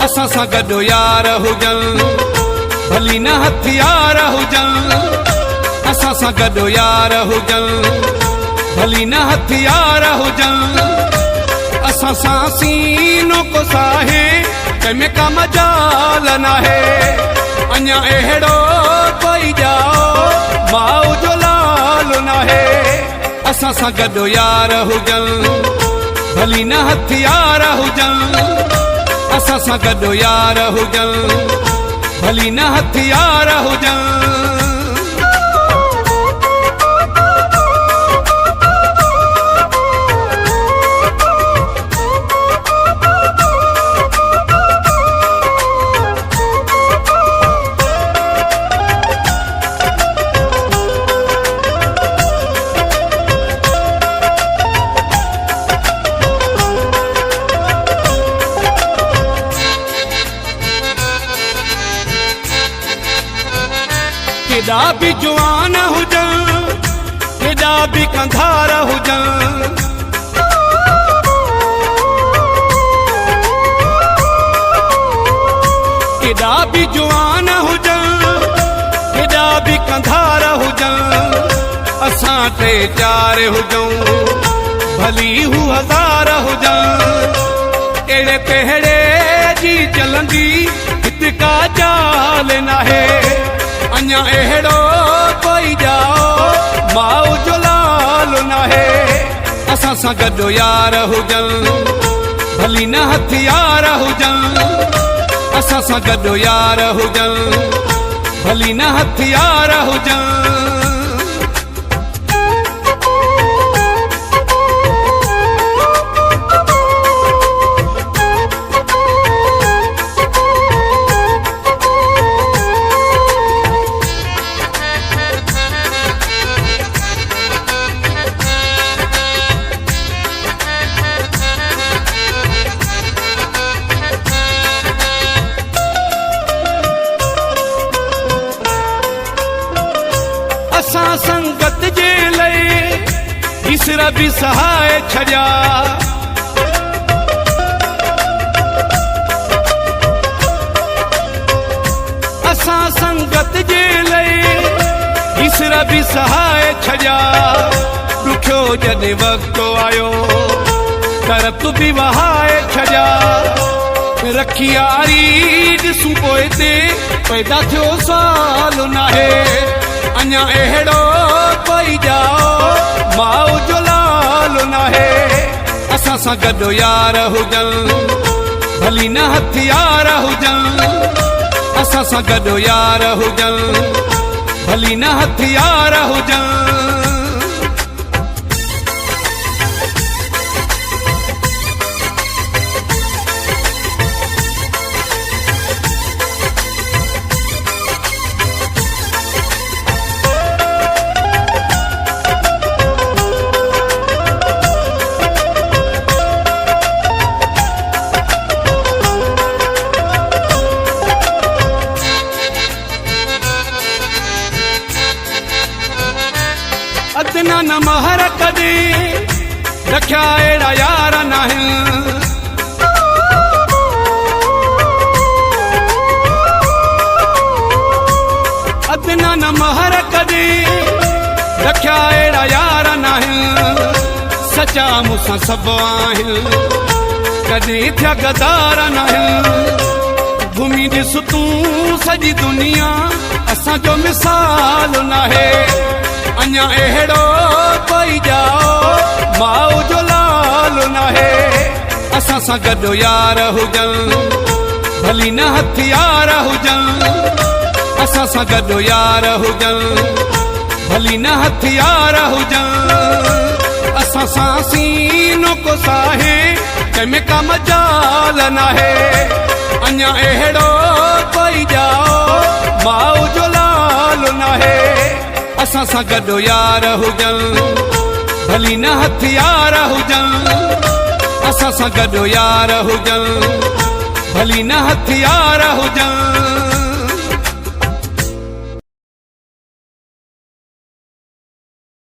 असां सां गॾु यार हुजनि भली न हथियार हुजनि असां सां गॾु यार हुजनि भली न हथियार हुजनि असां सां सीनो को साहे कंहिंमें का मजाल नाहे अञा अहिड़ो कोई ॼाओ माउ जो लाल नाहे असां सां गॾु यार हुजनि भली न हथियार हुजनि असां सां गॾु यार हुजनि भली न हथियार हुजनि केॾा बि जवान हुजनि केॾा बि कंधार हुजनि केॾा बि जवान हुजनि केॾा बि कंधार हुजनि असां टे चार हुजूं भली हू हज़ार हुजनि अहिड़े कहिड़े जी चलंदी हिते का चाल नाहे अञा अहिड़ो कोई ॼाओ माउ जो लाल नाहे असां सां गॾु यार हुजनि भली न हथियार हुजनि असां सां गॾु यार हुजनि भली न हथियार हुजनि असां संगत जे लए ईसर बि सहाय छॾिया असां संगत जे लए ईसर बि सहाय छॾिया ॾुखियो जॾहिं वक़्तु आयो करत बि वहाए छॾिया रखी यारी ॾिसूं पोइ ते पैदा थियो साल नाहे अञा अहिड़ो कोई ॼाओ माउ जो लाल नाहे असां सां गॾु यार हुजनि भली न हथियार हुजनि असां सां गॾु यार हुजनि भली न हथियार हुजनि अदना न महर कॾहिं रखिया अहिड़ा यार नाहिनि अदना न महर कॾहिं रखिया अहिड़ा यार नाहिनि सचा मूंसां सभु आहिनि कॾहिं थिया गदार नाहिनि घुमी ॾिस तूं सॼी दुनिया असांजो मिसाल नाहे अञा अहिड़ो कोई ॼाओ माउ जो लाल नाहे असां सां गॾु यार हुजनि भली न हथियार हुजनि असां सां गॾु यार हुजनि भली न हथियार हुजनि असां सां सीनो को साहे कंहिंमें का मजाल नाहे अञा अहिड़ो कोई ॼाओ माउ जो लाल नाहे असां सां गॾु यार हुजनि भली न हथियार हुजनि असां सां गॾु यार हुजनि भली न हथियार हुजनि